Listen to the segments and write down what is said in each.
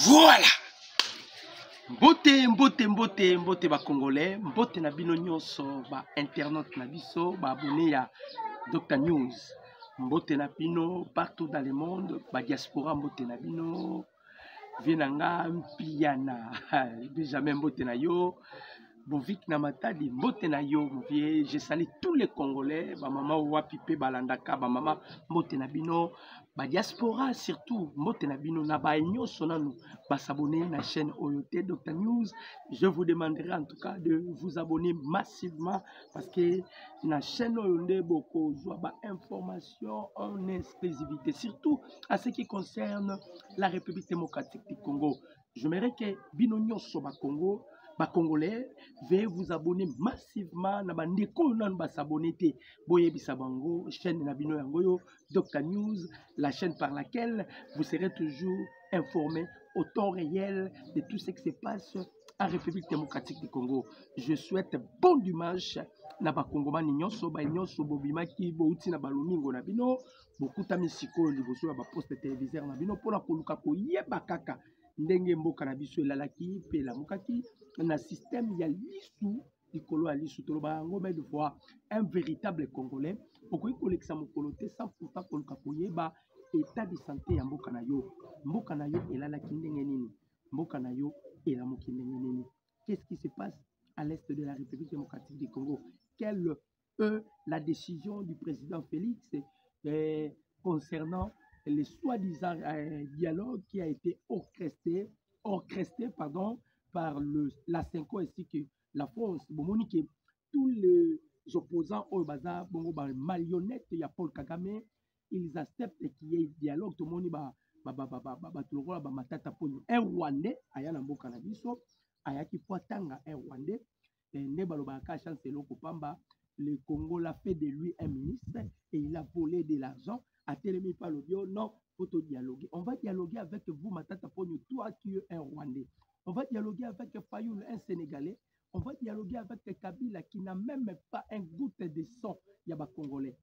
Voilà. Mbote ba Congolais, mbote na bino nyonso ba internaute na biso, ba abonné ya Dr News. Mbote na bino partout dans le monde, ba diaspora mbote na bino. Vienanga mpiana. Benjamin mbote na yo. Bovik na matadi mbote na yo mvie. Je salue tous les Congolais, ba mama wapipe balandaka, ba mama mbote na bino. Ba diaspora surtout mbote na bino na ba nyonso nanu ba s'abonner na chaîne Oyote Dr News. Je vous demanderai en tout cas de vous abonner massivement parce que la chaîne Oyote beaucoup joue ba information en exclusivité surtout à ce qui concerne la République démocratique du Congo. Je m'aimerais que bino nyonso ba Congo ba Congolais, veuillez vous abonner massivement na bandeko nan ba s'abonner te boye bisabango chaîne na bino yangoyo Dr News, la chaîne par laquelle vous serez toujours informé au temps réel de tout ce qui se passe en République démocratique du Congo. Je souhaite bon dimanche na ba Congomani nyonso ba nyonso bobimaki bouti na balomingo na bino bokuta misiko liboso ba poste téléviseur na bino pona koluka ko yeba kaka ndenge mboka na biso elalaki pe lamukaki na système ya lisu likolo ya lisu toloba yango mais de fois un véritable Congolais okoki kolekisa mokolo te sans pourtant koluka koyeba état de santé ya mboka na yo elalaki ndenge nini, mboka na yo elamuki ndenge nini. Qu'est-ce qui se passe à l'est de la République démocratique du Congo? Quelle est la décision du président Félix concernant le soi-disant dialogue qui a été orchestré par la CENCO ainsi que la France? Monique, tous les opposants au bazar, marionnettes, il y a Paul Kagame, ils acceptent qu'il y ait dialogue. Tout le monde un Rwandais, aya na mboka na biso, aya ki poatanga un Rwandais, ne balobaka chance lokopamba. Le Congo l'a fait de lui un ministre et il a volé de l'argent. A télémi par le bio, non, faut dialoguer. On va dialoguer avec vous, Matata Pogno, toi qui es un Rwandais. On va dialoguer avec Fayoul, un Sénégalais. On va dialoguer avec Kabila qui n'a même pas un goutte de sang, Yaba Congolais.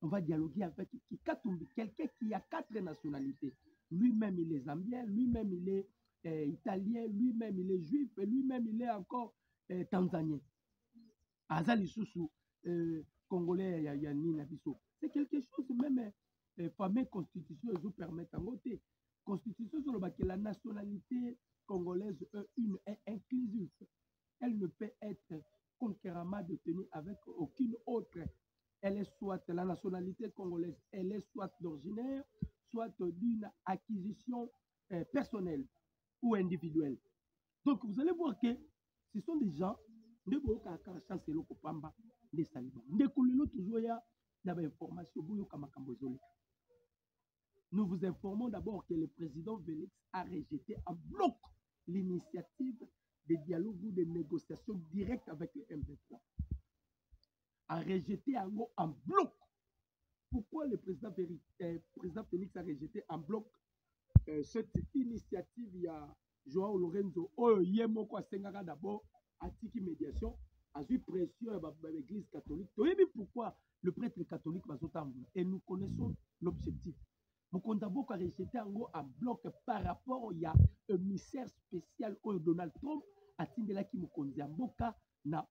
On va dialoguer avec Kikatumbi, quelqu'un qui a 4 nationalités. Lui-même, il est zambien, lui-même, il est italien, lui-même, il est juif, et lui-même, il est encore tanzanien. Azali Soussou, Congolais, Yanni Nabiso. C'est quelque chose, même, fameux constitution, ils vous permettent en voter. Constitution, sur la nationalité congolaise est inclusive. Elle ne peut être concurremment détenue avec aucune autre. Elle est soit la nationalité congolaise, elle est soit d'originaire, soit d'une acquisition personnelle ou individuelle. Donc vous allez voir que ce sont des gens qui ont chance de l'Okopamba, des salibans. Nous vous informons d'abord que le président Félix a rejeté en bloc l'initiative de dialogue ou de négociation directe avec le M23. A rejeté en bloc. Pourquoi le président Félix a rejeté en bloc cette initiative? Il y a Joao Lorenzo, Yemoko Sengara d'abord, Atiki Médiation, a eu pression à l'église catholique. Vous savez pourquoi le prêtre catholique va s'entendre? Et nous connaissons l'objectif. Vous comptez a rejeté en bloc par rapport il y a un émissaire spécial au Donald Trump, à Tindela qui Mukonzi Mboka na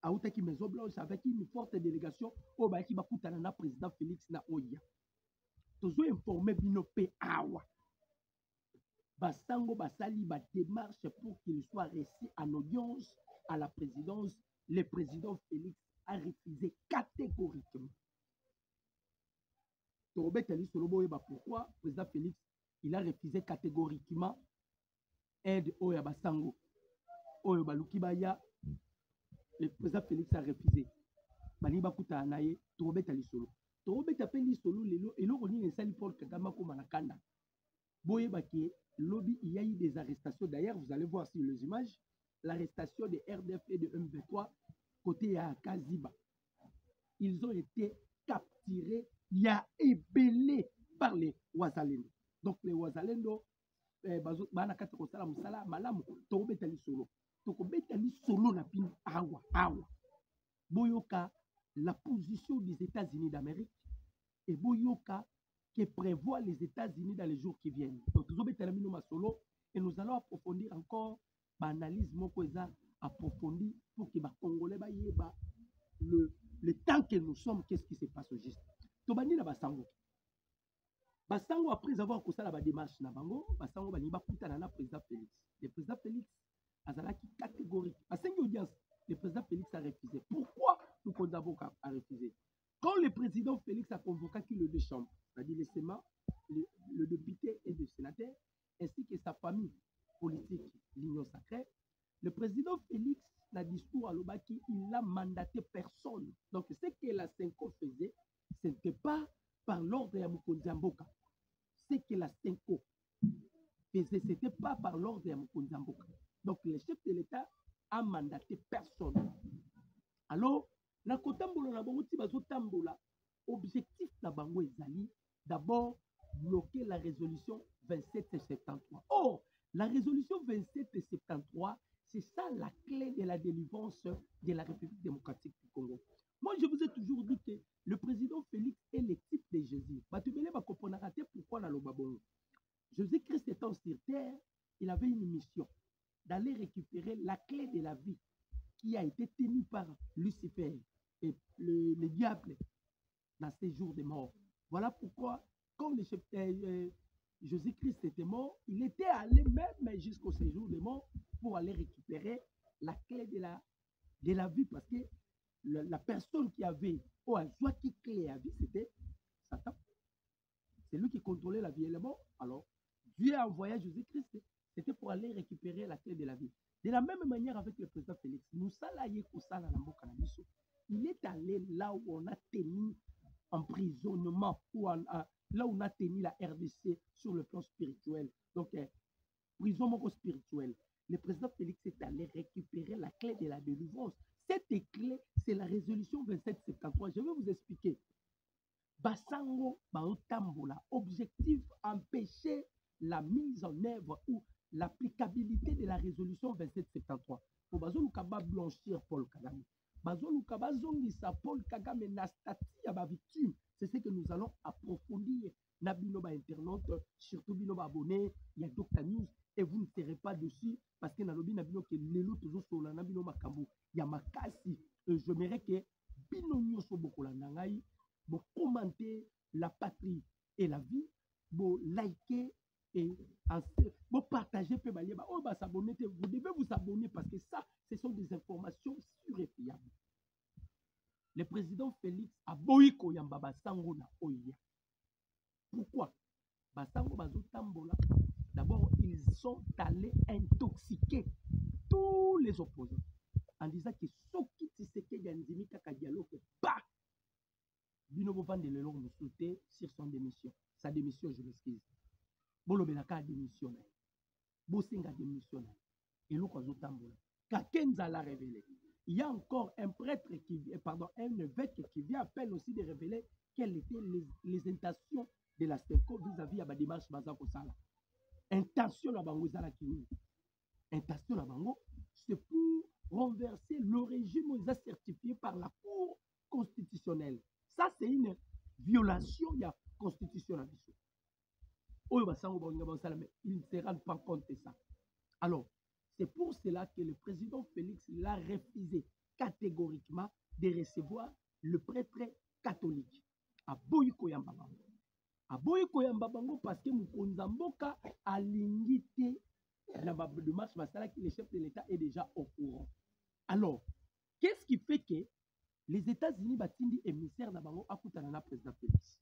Aoutaki Maison Blanche avec une forte délégation au Baiki Bakutana na président Félix na Oya. Toujours informé Binope Awa. Basango Basali ba démarche pour qu'il soit reçu en audience à la présidence. Le président Félix a refusé catégoriquement. Pourquoi le président Félix il a refusé catégoriquement aide Oya Basango Oya Balukibaya? Le président Félix a refusé. Baliba kuta naye tobeta lisolo. Tobeta pe lisolo lelo eloko nini sali Paul Kagame ko manakanda. Boye baki lobby il y a eu des arrestations. D'ailleurs, vous allez voir sur les images l'arrestation de RDF et de M23 côté à Kaziba. Ils ont été capturés, il y a ébellé par les Ouazalendo. Donc les Ouazalendo banakata ko sala musala malamu tobeta lisolo. Tokobeta lisolo na pini awa. Boyoka la position des États-Unis d'Amérique et Boyoka que prévoient les États-Unis dans les jours qui viennent. Donc, et nous allons approfondir encore l'analyse approfondie pour que les Congolais le temps que nous sommes, qu'est-ce qui se passe au juste. Tobani na Basango. Basango, après avoir causé la démarche na bango, Basango bani bakutana na président Félix. Le président Félix azalaki catégorique. À 5 audiences, le président Félix a refusé. Pourquoi le Kondabo a refusé? Quand le président Félix a convoqué le deux chambres, c'est-à-dire le Sénat, le député et le sénateur, ainsi que sa famille politique, l'Union sacrée, le président Félix, dans le discours à l'Obaki, il n'a mandaté personne. Donc, ce que la Senko faisait, ce n'était pas par l'ordre de Mokonzi Mboka. Ce que la Senko faisait, ce n'était pas par l'ordre de Mokonzi Mboka. Donc, le chef de l'État a mandaté personne. Alors, na kotambola na bango ti bazotambola, objectif na bango ezali d'abord bloquer la résolution 2773. Or, la résolution 2773, c'est ça la clé de la délivrance de la République démocratique du Congo. Moi, je vous ai toujours dit que le président Félix est le type de Jésus. Batubele va comprendre pourquoi dans le Babon. Jésus-Christ étant sur terre, il avait une mission d'aller récupérer la clé de la vie qui a été tenue par Lucifer et le diable dans ces jours de mort. Voilà pourquoi, quand Jésus-Christ était mort, il était allé même jusqu'au séjour de mort pour aller récupérer la clé de la vie, parce que la personne qui avait qui clé à vie, c'était Satan. C'est lui qui contrôlait la vie et la mort. Alors, Dieu a envoyé Jésus-Christ, c'était pour aller récupérer la clé de la vie. De la même manière avec le président Félix, il est allé là où on a tenu emprisonnement, là où on a tenu la RDC sur le plan spirituel. Donc, prison spirituelle. Le président Félix est allé récupérer la clé de la délivrance. Cette clé, c'est la résolution 2773. Je vais vous expliquer. Basango Baotambola, objectif empêcher la mise en œuvre ou l'applicabilité de la résolution 2773. Pour Bazoluka blanchir Paul Kagame. Bazoluka bazongisa Paul Kagame na statut à ma victime. C'est ce que nous allons approfondir. Nabino ba internaute, surtout bino ba abonné, il y a Dr News et vous ne serez pas dessus parce que nalobi nabino que lelo toujours sur la nabino makambo. Il y a makasi. J'aimerais que bino nyoso bokola nangai, bo commenter la patrie et la vie, bo liker et vous partagez, vous devez vous abonner parce que ça, ce sont des informations sûres et fiables. Le président Félix a boyko yamba basango na oya. Pourquoi? Basango bazotambola. D'abord, ils sont allés intoxiquer tous les opposants en disant que soki tiseke yanzimi kaka dialogue ba bino bovande lelo musuté sur son démission. Sa démission, je m'excuse. Bolobelaka démissionné. Bosinga démissionné. Et nous, quand Kakenza l'a révélé. Il y a encore un prêtre un évêque qui vient à peine aussi de révéler quelles étaient les intentions de la STECO vis-à-vis de la démarche Bazako Sala. Intention à Bango Zala Kini. Intention à Bango, c'est pour renverser le régime certifié par la Cour constitutionnelle. Ça, c'est une violation de la Constitution. Il ne se rend pas compte de ça. Alors, c'est pour cela que le président Félix l'a refusé catégoriquement de recevoir le prêtre catholique à Boyko Yambabango. À Boyko Yambabango parce que Moukonzamboka a l'ingité la démarche Masala que le chef de l'État est déjà au courant. Alors, qu'est-ce qui fait que les États-Unis batindi émissaire d'Abango à Koutana président Félix?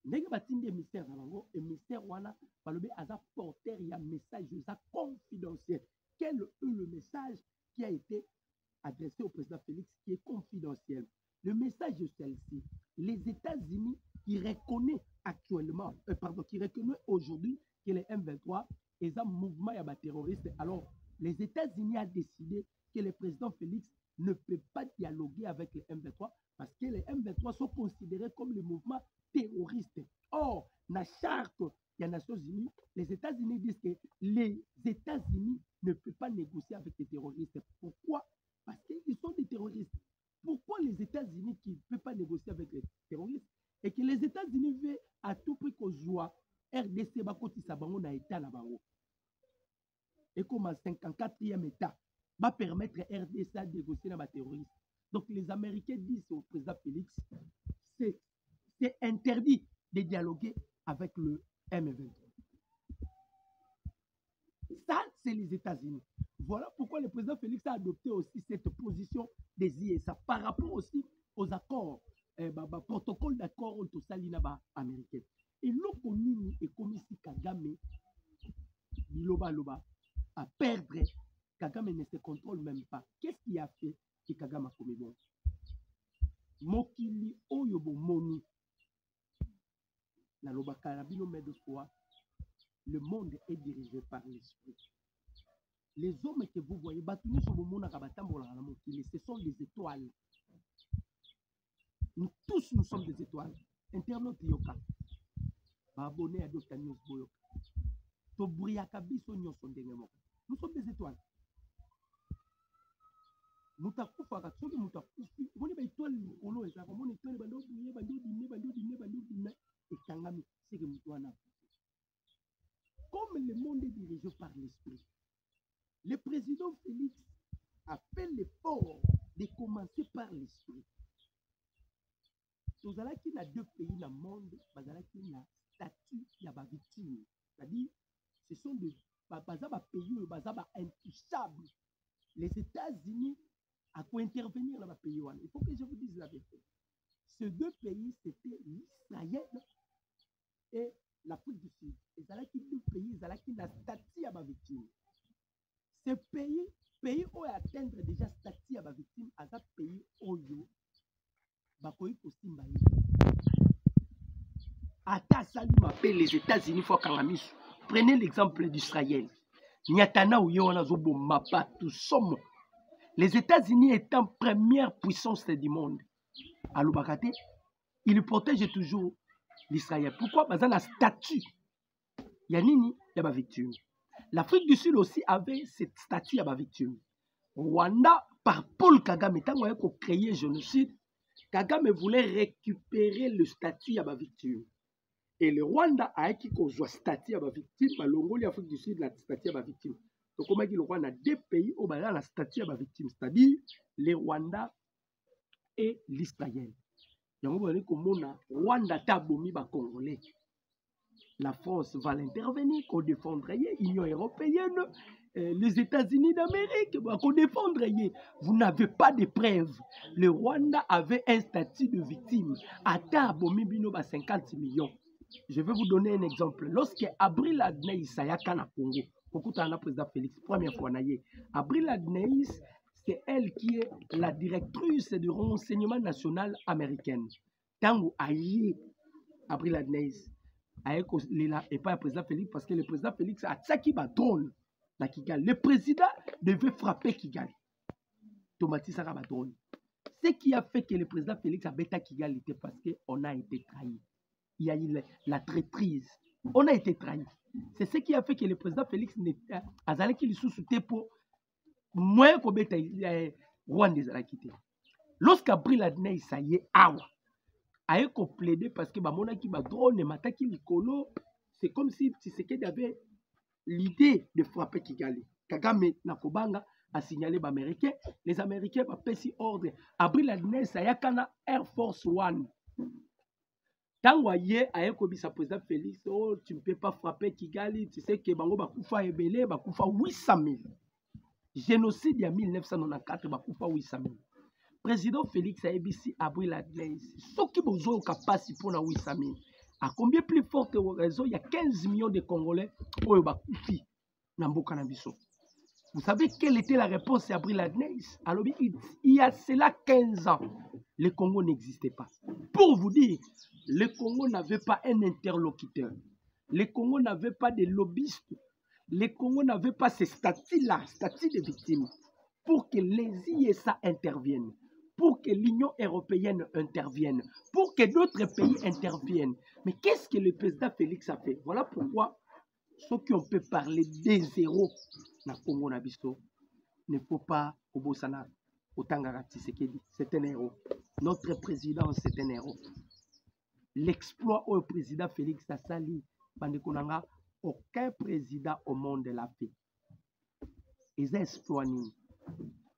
Ndenge batindi émissaire d'Abango, émissaire wana balobi aza porteur ya message confidentiel. Quel est le message qui a été adressé au président Félix qui est confidentiel? Le message est celle-ci. Les États-Unis qui reconnaissent actuellement, qui reconnaissent aujourd'hui que les M23 est un mouvement terroriste. Alors, les États-Unis ont décidé que le président Félix ne peut pas dialoguer avec les M23 parce que les M23 sont considérés comme le mouvement terroriste. Or, dans la charte des Nations Unies, les États-Unis disent que les États-Unis ne peuvent pas négocier avec les terroristes. Pourquoi? Parce qu'ils sont des terroristes. Pourquoi les États-Unis qui ne peuvent pas négocier avec les terroristes? et que les États-Unis veulent à tout prix qu'on joue RDC bakoti sabango na état na bango. Et comme à 54e état va permettre RDC à négocier dans les terroristes. Donc les Américains disent au président Félix, c'est interdit de dialoguer avec le M23. Ça, c'est les États-Unis. Voilà pourquoi le président Félix a adopté aussi cette position des ISA par rapport aussi aux accords, protocole d'accord entre Salinaba américain. Et l'Okonini est comme si Kagame, Loba, à perdre. Kagame ne se contrôle même pas. Qu'est-ce qui a fait que Kagame a commis bon? Mokili Oyobo Moni. La Loba Karabino met de fois. Le monde est dirigé par l'esprit. Les hommes que vous voyez, ce sont des étoiles. Nous tous, nous sommes des étoiles. Internaute Yoka. Abonné à Dr News Boyoka. Nous sommes des étoiles. Nous comme le monde est dirigé par l'esprit, le président Félix a fait l'effort de commencer par l'esprit. Nous allons qu'il y a deux pays dans le monde, nous allons qu'il y a statut, il y a des victimes. C'est-à-dire, ce sont des pays intouchables. Les États-Unis a quoi intervenir dans le pays. Il faut que je vous dise la vérité. Ces deux pays, c'était l'Israël et l'Afrique du Sud. Et ça là qui deux pays, ça là qui n'a statut à ma victime. Ces pays où atteindre déjà statut à ma victime, à ce pays où bakoyi postimba yi. Ata sali m'appelle les États-Unis faut kangamisu. Prenez l'exemple d'Israël. Nyatana ou yona zobo mapa tout somme. Les États-Unis étant première puissance du monde. À l'Obakate, ils protègent toujours l'Israël. Pourquoi? Parce qu'il y a un statut. Il y a nini, il y a ma victime. L'Afrique du Sud aussi avait cette statut, il y a ma victime. Rwanda, par Paul Kagame, tant qu'on a créé le génocide, Kagame voulait récupérer le statut à ma victime. Et le Rwanda a acquis qu'on soit statut à ma victime, mais l'Afrique du Sud, la statut à ma victime. Donc, comment dit le Rwanda, deux pays où la statut à ma victime, c'est-à-dire le Rwanda et l'Israël. Rwanda tabomi ba Congolais. La France va l'intervenir, qu'on défendrait l'Union européenne, les États-Unis d'Amérique, qu'on défendrait. Vous n'avez pas de preuves. Le Rwanda avait un statut de victime. À tabomi bino ba 50 millions. Je vais vous donner un exemple. Lorsque Abril Adneïs Sayaka na Congo, le président Félix, première fois naïe, Abril Adneïs, c'est elle qui est la directrice du renseignement national américaine. Tango aïe Abril Adneïs, et pas le président Félix, parce que le président Félix a tsaki ba drone na Kigali. Le président devait frapper Kigali. Tomati Sara ba drone. Ce qui a fait que le président Félix a bêta Kigali, c'était parce qu'on a été trahi. Il y a eu la traîtrise. On a été trahi. C'est ce qui a fait que le président Félix a zalé qu'il sous-souté pour moins qu'on bêta Rwanda a quitté. Lorsqu'Abril Adnei ça y est, awa, a été plaidé parce que mona qui va drone et mataki likolo, c'est comme si Tshisekedi avait l'idée de frapper Kigali. Kagame Nakobanga a signalé les Américains. Les Américains ont passé ordre. Abril Adnei ça y a kana Air Force One. Tango ye ayekobisa président Félix, oh tu ne peux pas frapper Kigali, tu sais que bango bakufa ebele, bakufa 800 000. Génocide il y a 1994 bakufa 800 000. Président Félix a ebisi Abril Adnei, ce qui besoin capacité pour na 800 000. À combien plus forte raison, il y a 15 millions de Congolais oyo bakufi na mboka na biso. Vous savez quelle était la réponse à Abril Adnei? Alors il y a cela 15 ans, le Congo n'existait pas. Pour vous dire, le Congo n'avait pas un interlocuteur. Le Congo n'avait pas de lobbyistes. Le Congo n'avait pas ce statut-là, statut de victime, pour que les ISA interviennent, pour que l'Union européenne intervienne, pour que d'autres pays interviennent. Mais qu'est-ce que le président Félix a fait? Voilà pourquoi ceux qui ont pu parler des zéros dans le Congo Nabiso ne faut pas au Bosana, au Tangara Tshisekedi. C'est un héros. Notre président, c'est un héros. l'exploit au président Félix Assali, Bandekonanga, aucun président au monde l'a fait. Ils ont exploité.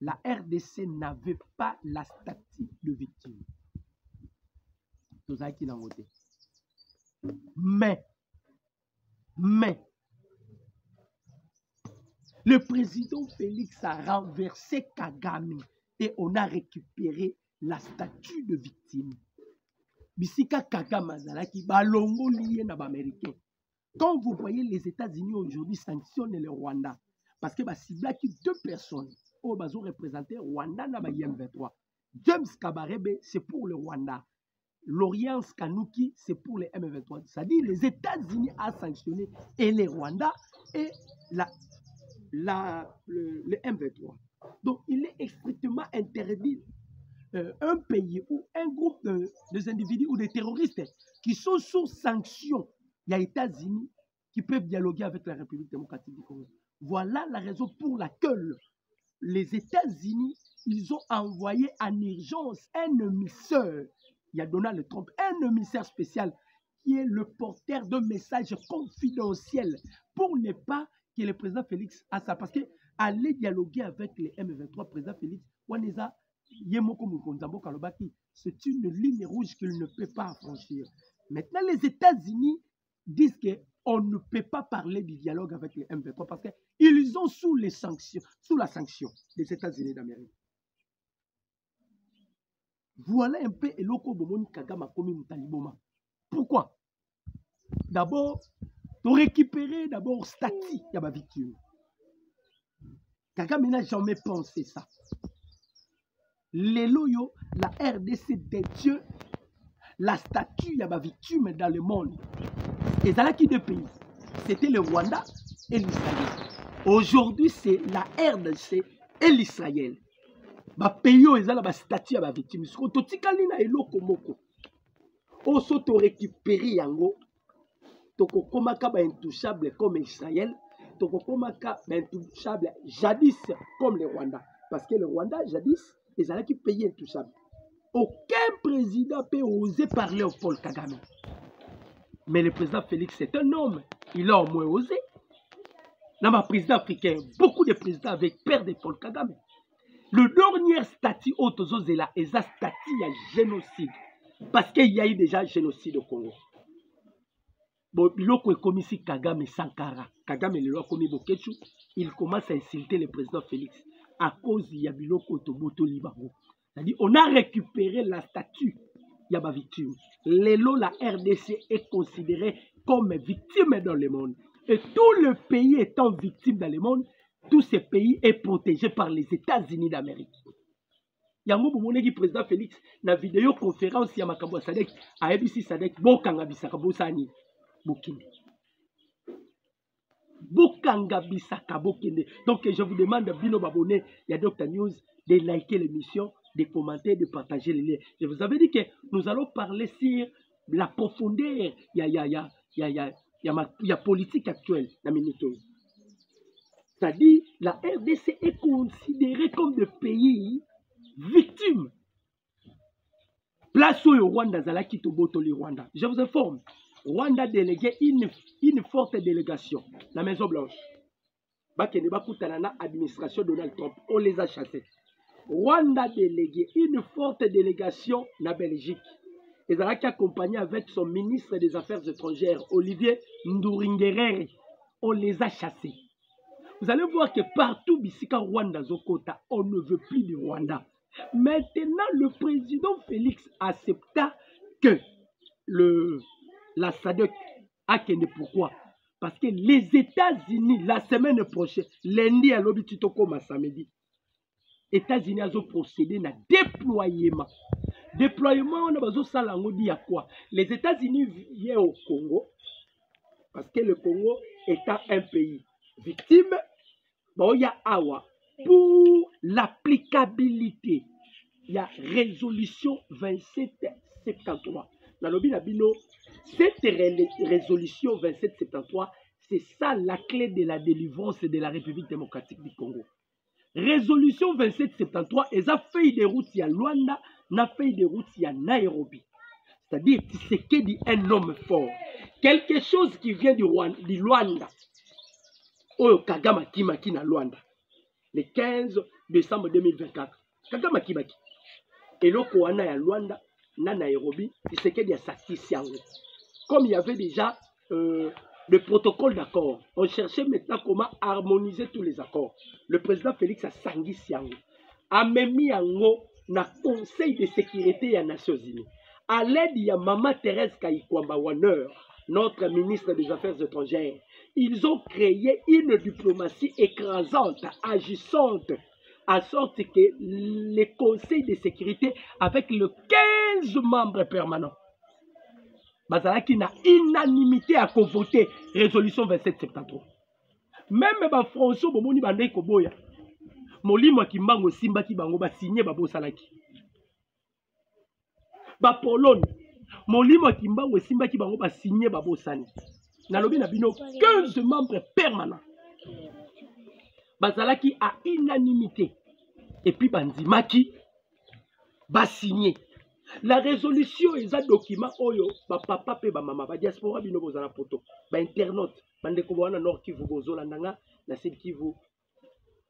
La RDC n'avait pas la statut de victime. Tout ça qui l'a voté. Mais, le président Félix a renversé Kagame et on a récupéré la statue de victime. Bisika Kagame Azalaki, balongo lié na Américain. Quand vous voyez les États-Unis aujourd'hui sanctionnent le Rwanda, parce que ciblaki deux personnes qui ont représenté Rwanda na M23. James Kabarebe, c'est pour le Rwanda. Laurience Kanouki, c'est pour les M23. C'est-à-dire les États-Unis ont sanctionné et les Rwanda et le M23. Donc, il est strictement interdit un pays ou un groupe de individus ou de terroristes qui sont sous sanction. Il y a les États-Unis qui peuvent dialoguer avec la République démocratique du Congo. Voilà la raison pour laquelle les États-Unis, ils ont envoyé en urgence un émissaire. Il y a Donald Trump, un émissaire spécial qui est le porteur de messages confidentiels pour ne pas que le président Félix a ça. Parce qu'aller dialoguer avec les M23, président Félix, c'est une ligne rouge qu'il ne peut pas franchir. Maintenant, les États-Unis disent qu'on ne peut pas parler du dialogue avec les M23 parce qu'ils sont sous la sanction des États-Unis d'Amérique. Voilà un peu Eloko Bomoni Kagame Komi Mutaliboma. Pourquoi? D'abord, pour récupérer d'abord statut de ma victime. Kagame n'a jamais pensé ça. Les loyaux, la RDC détient la statue de ma victime dans le monde. Et dans qui deux pays? C'était le Rwanda et l'Israël. Aujourd'hui, c'est la RDC et l'Israël. Ba pays où ils ont la statue à ma victime. Ce qu'on totikali na eloko moko. On s'auto récupérer yango. Toko komaka ba intouchable comme Israël. Toko komaka ba intouchable jadis comme le Rwanda. Parce que le Rwanda jadis ils ont qui pays intouchable. Aucun président peut oser parler au Paul Kagame. Mais le président Félix est un homme. Il a au moins osé. Dans ma président africain, beaucoup de présidents avaient peur de Paul Kagame. Le dernier statut autozozela est un statut à génocide. Parce qu'il y a eu déjà un génocide au Congo. Bon, biloko est commis ici Kagame Sankara. Kagame le loi commis Bokechu. Il commence à insulter le président Félix à cause de biloko Toboto Libango. C'est-à-dire, on a récupéré la statue de ma victime. L'élo, la RDC est considérée comme victime dans le monde. Et tout le pays étant victime dans le monde, tout ce pays est protégé par les États-Unis d'Amérique. Yango Bomonegi président Félix, na vidéoconférence ya makambo Sadek, a ABC Sadek, Bokanga Bisaka Bosani, Bokinde. Bokanga Bisaka Bokinde. Donc je vous demande, Bino Babone, il y a Dr News, de liker l'émission, de commenter, de partager les liens. Je vous avais dit que nous allons parler sur la profondeur, il y a politique actuelle, la minute. C'est-à-dire, la RDC est considérée comme des pays victimes. Place au Rwanda, Zalaki Tobotoli Rwanda. Je vous informe, Rwanda délégué une forte délégation, la Maison Blanche. Bakeneba Koutanana, administration Donald Trump, on les a chassés. Rwanda délégué une forte délégation na Belgique. Et Zalaki accompagné avec son ministre des Affaires étrangères, Olivier Nduringerere, on les a chassés. Vous allez voir que partout, Bissika Rwanda Zokota, on ne veut plus du Rwanda. Maintenant, le président Félix accepta que la SADC a qu'une. Pourquoi? Parce que les États-Unis, la semaine prochaine, lundi à l'Obititoko samedi, États-Unis ont procédé à déploiement. Déploiement, on a besoin de dire quoi? Les États-Unis viennent au Congo, parce que le Congo étant un pays victime, bon, il y a Awa. Pour l'applicabilité, il y a résolution 2773. Dans le Binabino, cette résolution 2773, c'est ça la clé de la délivrance de la République démocratique du Congo. Résolution 2773, ils ont fait des routes à Luanda, n'a fait des routes à Nairobi. C'est-à-dire Tshisekedi, un homme fort. Quelque chose qui vient du Luanda. Oyo Kagame Kimaki na Luanda. Le 15 décembre 2024. Kagame Kimaki. Et le Kouana ya Luanda, na Nairobi, Tshisekedi a satisfait. Comme il y avait déjà le protocole d'accord, on cherchait maintenant comment harmoniser tous les accords. Le président Félix a sangui siango. A même mis yango na Conseil de sécurité des Nations Unies. À l'aide de Maman Thérèse Kayikwamba Wanner, notre ministre des Affaires étrangères, ils ont créé une diplomatie écrasante, agissante, à sorte que le Conseil de sécurité, avec le 15 membres permanents, bazalaki na unanimité à voter résolution 2773. Même ba François bomoni bandai koboya. Molimo kimbango simba ki bango ba signé ba bosalaki. Ba Pologne molimo kimbango simba ki bango ba signé ba bosani. Nalobi na bino 15 membres permanents. Bazalaki à unanimité. Et puis bandimaki ba signé. La résolution est un document oyo ba papa pe ba mama ba diaspora bino bozala poto ba internaute bande ko wana nord Kivu bozola ndanga na sud Kivu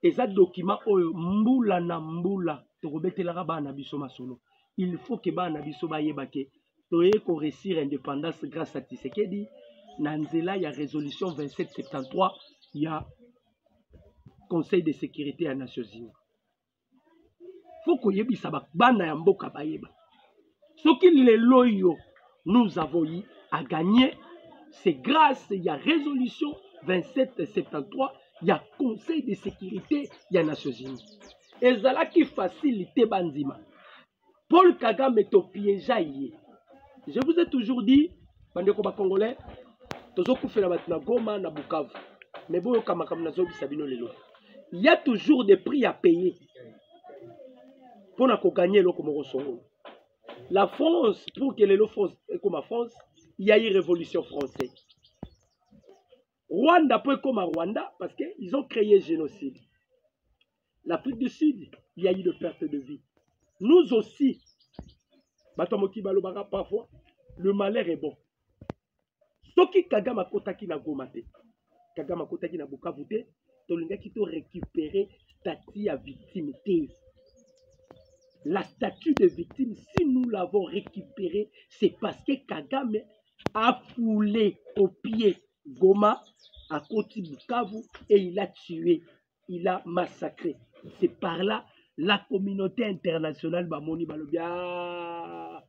eza document oyo mbula na mbula to kobetelaka bana biso masolo. Il faut que bana biso ba yebake toye ko réussir indépendance grâce à Tshisekedi na nzela ya résolution 2773 ya Conseil de sécurité des Nations Unies. Faut ko yebisa ba bana ya mboka ba yeba. Ce qu'il est loyaux, nous avons eu à gagner, c'est grâce à la résolution 2773, il y a Conseil de sécurité des Nations Unies. Et ça qui facilite Bandima. Paul Kagame est au piège. Je vous ai toujours dit, Bandeko Congolais, il y a toujours des prix à payer pour gagner le Comoro Songo. La France, pour que les France, comme la France, il y a eu une révolution française. Rwanda peut comme à Rwanda parce qu'ils ont créé un génocide. L'Afrique du Sud, il y a eu de perte de vie. Nous aussi, parfois, le malheur est bon. Ce qui Kagame Kotaki na Gomate, Kagame Kotaki na Bukavute, Tolinga qui t'a récupéré statut à victimité. La statue de victime, si nous l'avons récupérée, c'est parce que Kagame a foulé au pied Goma à côté de Bukavu et il a tué, il a massacré. C'est par là la communauté internationale Bamoni Balobia.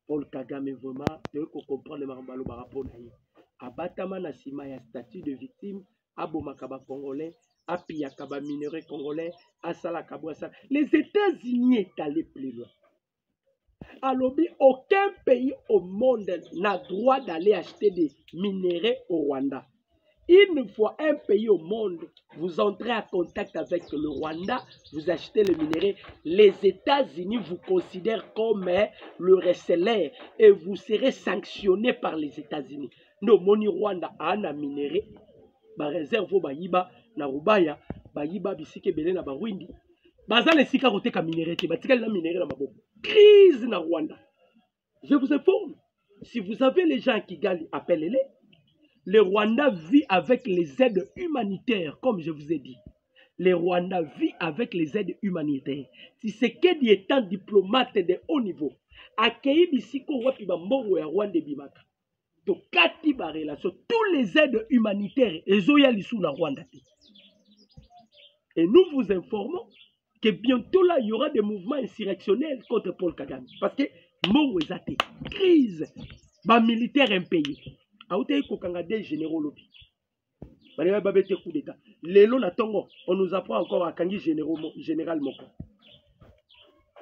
Paul Kagame vraiment, tu peux comprendre le Marambalo Baraponaï. Abatama Nasima ya statue de victime, Abomakaba Congolais. Apiyakaba minerai congolais, Asala Kabouassa. Les États-Unis est allé plus loin. Alors, aucun pays au monde n'a droit d'aller acheter des minéraux au Rwanda. Une fois un pays au monde, vous entrez en contact avec le Rwanda, vous achetez le minerai, les États-Unis vous considèrent comme le receleur et vous serez sanctionné par les États-Unis. Non, moni Rwanda a un minerai, ba réserve ba yiba na Rubaya, ba yiba bisike belé na ba Windi. Bazal les sika côté ka minerai te, batikal na minerai na maboko. Crise na Rwanda. Je vous informe, si vous avez les gens qui gagnent, appelez-les. Le Rwanda vit avec les aides humanitaires, comme je vous ai dit. Le Rwanda vit avec les aides humanitaires. Si c'est qu'il est un diplomate de haut niveau, accueilli bisiko wapi ba mbongo ya Rwanda bimaka. To kati ba relation, tous les aides humanitaires, ezoya lisu na Rwanda. Et nous vous informons que bientôt là, il y aura des mouvements insurrectionnels contre Paul Kagame. Parce que Mongo ezate, crise, ba militaire impayé. Aouté kokanga des généraux lobby. Baléba babete coup d'état. Lelo na tongo, on nous apprend encore à kangi général moko.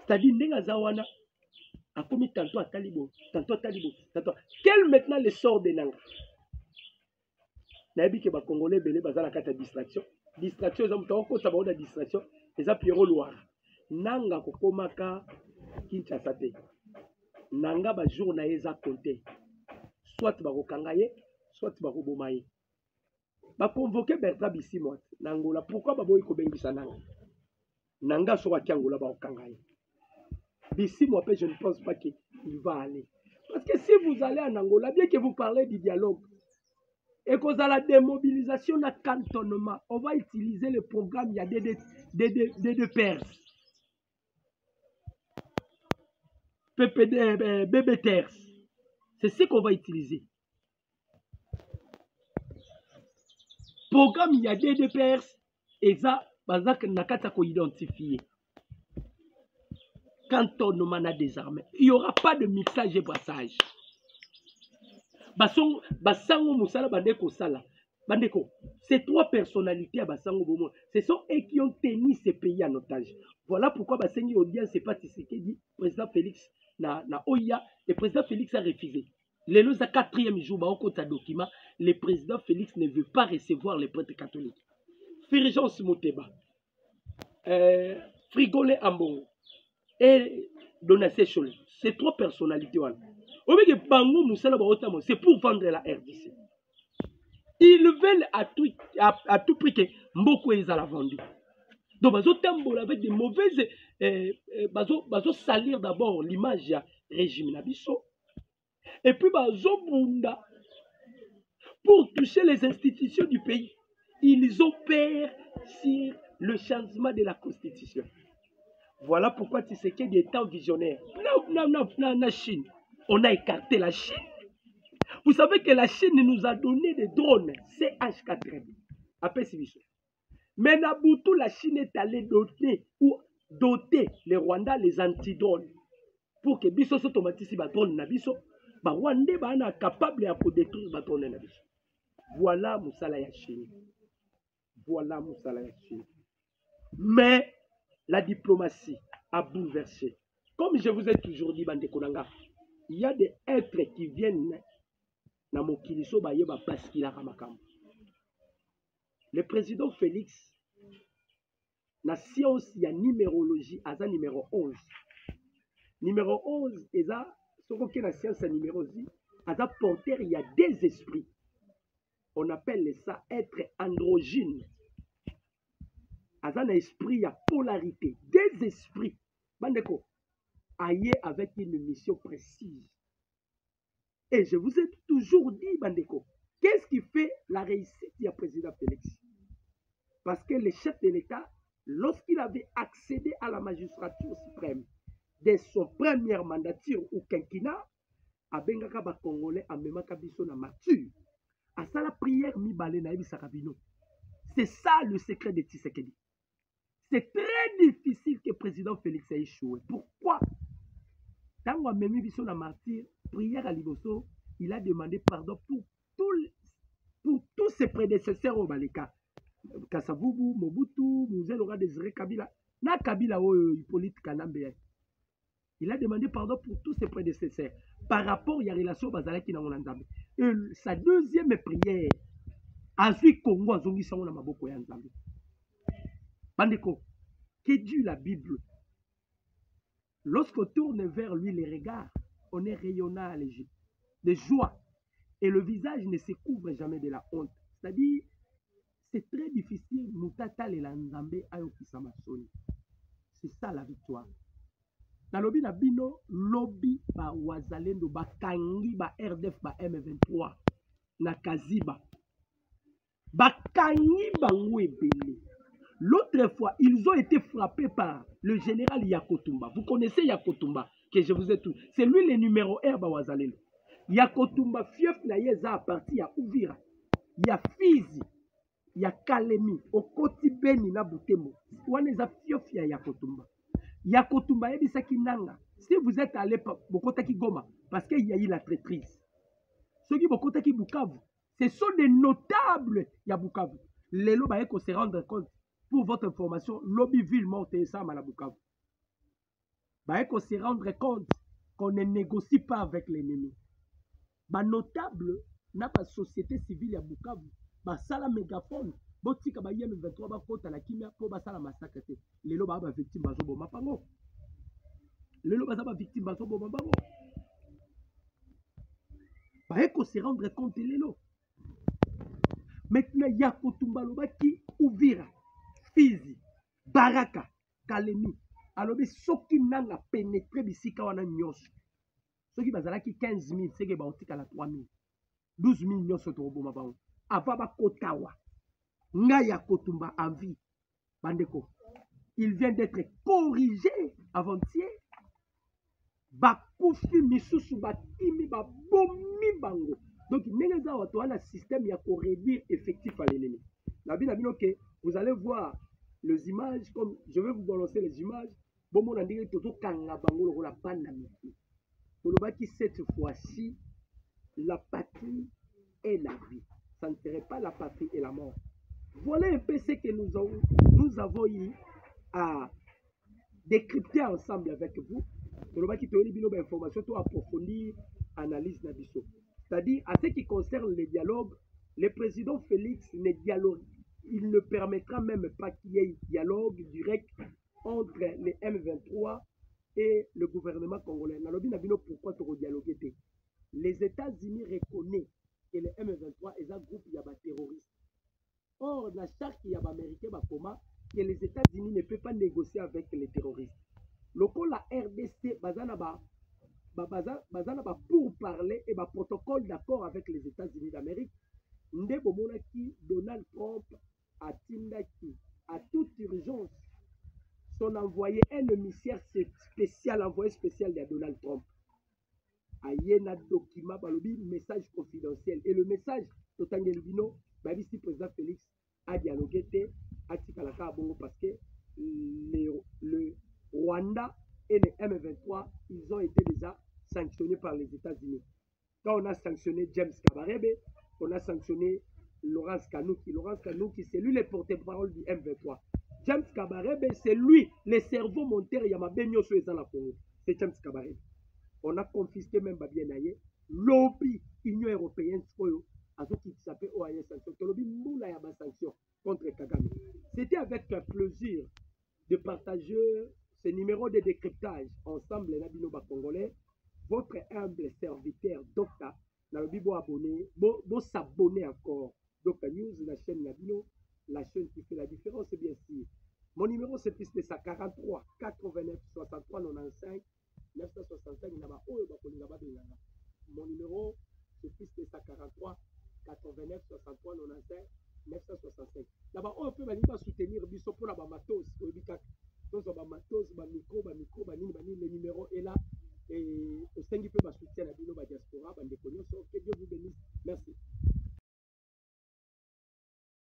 C'est-à-dire ndenga zawana a commis tantôt à Talibo, tantôt. Quel maintenant le sort de Nanga? Nabi ke ba Congolais belé bazala kata distraction. Distraction za mutako ko sabaoda distraction. Eza Pierrot Loire. Nanga kokomaka Kinshasa te. Nanga ba jour na eza compté. Soit barokangaye, soit barobomaye. Ba convoqué Bertrand Bisimwa Nangola. Pourquoi ba boy ko bengisa nanga? Nanga so wa Kiangola barokangaye. Bisimwa pe je ne pense pas qu'il va aller. Parce que si vous allez en Angola, bien que vous parlez du dialogue, et qu'on a la démobilisation, la cantonnement, on va utiliser le programme, il y a des PERS, PPD, BBTERS. C'est ce qu'on va utiliser. Programme, il y a des PERS, et ça, nakata ko identifier. Cantonnement na désarmé. Il n'y aura pas de mixage et brassage. Basango Moussala Bandeko Sala. Bandeko, ces trois personnalités à Basango Bomo, ce sont eux qui ont tenu ces pays en otage. Voilà pourquoi Basengi Audience, c'est pas Tshisekedi, président Félix na Oya, le président Félix a refusé. Le 4e jour, au document, le président Félix ne veut pas recevoir les prêtres catholiques. Fulgence Moteba, Frigolé Ambongo et Donatien Cholet. Ces trois personnalités. C'est pour vendre la RDC. Ils veulent à tout prix que Mboko les a vendu. Donc, avec des mauvaises. Salir d'abord l'image du régime Nabiso. Et puis, pour toucher les institutions du pays, ils opèrent sur le changement de la constitution. Voilà pourquoi Tshisekedi est un visionnaire. La Chine, on a écarté la Chine. Vous savez que la Chine nous a donné des drones CH4M. Après Sibiso. Mais Nabutu, la Chine est allée doter les Rwandais les antidrones. Pour que Biso s'automatise les drones Nabiso. Les Rwandais sont capables de détruire les drones Nabiso. Voilà Moussala ya Chine. Voilà Moussala ya Chine. Mais la diplomatie a bouleversé. Comme je vous ai toujours dit, Bande Konanga, il y a des êtres qui viennent dans mon kiliso bayeba parce qu'il a ramakam. Le président Félix, la science, il y a numérologie, à ça numéro 11. Numéro 11, et ça, ce qu'on la science, c'est numéro 10, à ça porteur, il y a des esprits. On appelle ça être androgyne. À ça, l'esprit, il y a polarité. Des esprits. Bandeko, aillez avec une mission précise. Et je vous ai toujours dit, Bandeko, qu'est-ce qui fait la réussite du président Félix? Parce que le chef de l'État, lorsqu'il avait accédé à la magistrature suprême, dès son première mandature ou quinquennat, abengaka ba Congolais amemaka biso na mature. À ça la prière mi balé na ebi sakabino. C'est ça le secret de Tshisekedi. C'est très difficile que le président Félix ait échoué. Pourquoi? Dans la même vision de martyr, prière à Liboso, il a demandé pardon pour tous ses prédécesseurs au Baleka. Kassavubu, Mobutu, Mouzel Aura Désiré Kabila, na Kabila Hippolyte Kanambe. Il a demandé pardon pour tous ses prédécesseurs par rapport à la relation Bazalaki na Nzambe. Et sa deuxième prière, Azui Congo Azongi Sango na Maboko ya Nzambe. Bandeko, que dit la Bible? Lorsqu'on tourne vers lui les regards, on est rayonnant de joie. Et le visage ne se couvre jamais de la honte. C'est-à-dire, c'est très difficile. Moutata le Nzambe ayokisa masoni. C'est ça la victoire. Dans le lobby na bino, lobby ba wazalendo ba kangi ba RDF ba M23 na Kaziba. Ba kangi ba ngwebele. L'autre fois, ils ont été frappés par le général Yakotumba. Vous connaissez Yakotumba, que je vous ai tout. C'est lui le numéro 1 à Wazalendo. Yakotumba, fief na yeza à partir ya Ouvira. Il y a Fizi, il y a Kalemi, Okoti Beni na Butemo. Waneza fief ya Yakotumba. Yakotumba yebisaki nanga. Si vous êtes allé Bokotaki Goma, parce qu'il y a eu la traîtrise. Ceux qui Bokotaki Bukavu, ce sont des notables ya Bukavu. Les lots baeko se rendre compte. Pour votre information, lobby ville monte ça à Bukavu. Baeko se rendre compte qu'on ne négocie pas avec l'ennemi. Ba notable n'a pas société civile à Bukavu. Ba sala mégaphone. Botika ba yem 23 ba kota la kimia po ba sala massacre. Les lots ba victime bazo boma pango. Les lots ba victime bazo boma pango. Baeko se rendre compte les lots. Maintenant Yakotumba lobaki Ouvira. Fizi, Baraka, Kalemi, alors soki nanga pénétrer bisika wana nyos. Ceux qui bazalaki 15 000, c'est que baotika la 3 000. 12 000 nyonso toboma bango. Avant bakotawa. Ngaya kotumba en vie. Bandeko. Il vient d'être corrigé avant-hier. Bakufi misusu batimi babomi bango. Donc neneza watu wana système ya ko réduire effectif à l'ennemi. Ok, vous allez voir les images comme je vais vous balancer les images. Bon mon andiri toto kanga bango la banda miti. Kolobaki cette fois-ci la patrie et la vie. Ça ne serait pas la patrie et la mort. Voilà un peu ce que nous avons eu à décrypter ensemble avec vous. Kolobaki toyeli bino ba information to approfondir analyse na biso. C'est-à-dire à ce qui concerne les dialogues, le président Félix ne dialogue, il ne permettra même pas qu'il y ait un dialogue direct entre les M23 et le gouvernement congolais. Nalobi na bino pourquoi to dialoguer. Les États-Unis reconnaissent que les M23 est un groupe yaba terroriste. Or, la charte qui yaba américain bakoma que les États-Unis ne peuvent pas négocier avec les terroristes. Lorsque la RDC bazana pour parler et protocole d'accord avec les États-Unis d'Amérique, nde bomonaki Donald Trump a tindaki à toute urgence son envoyé, un émissaire spécial, envoyé spécial de Donald Trump. Ayena document balobi message confidentiel et le message totangel bino babisi président Félix a dialogué a tikalaka bongo parce que le Rwanda et les M23 ils ont été déjà sanctionnés par les États-Unis. Quand on a sanctionné James Kabarebe, on a sanctionné Laurence Kanouki. Laurence Kanouki, c'est lui le porte-parole du M23. James Kabarebe, c'est lui le cerveau monteur Yamabenyo sur la Congo. C'est James Kabarebe. On a confisqué même Babienaye. Lobby, Union européenne, à ceux qui s'appellent OAS Sanction. Lobby, Moula Yaba Sanction contre Kagame. C'était avec plaisir de partager ce numéro de décryptage ensemble, les Nabino Congolais. Votre humble serviteur, Docta, Nalobi, bo abonné, bo s'abonner encore. Docta News, la chaîne Nabino, la chaîne qui fait la différence, bien sûr. Mon numéro, c'est plus de ça, 43 89 63 95 965. Mon numéro, c'est plus de ça, 43 89 63 95 965. Là-bas, on peut soutenir Bisso pour la Matos,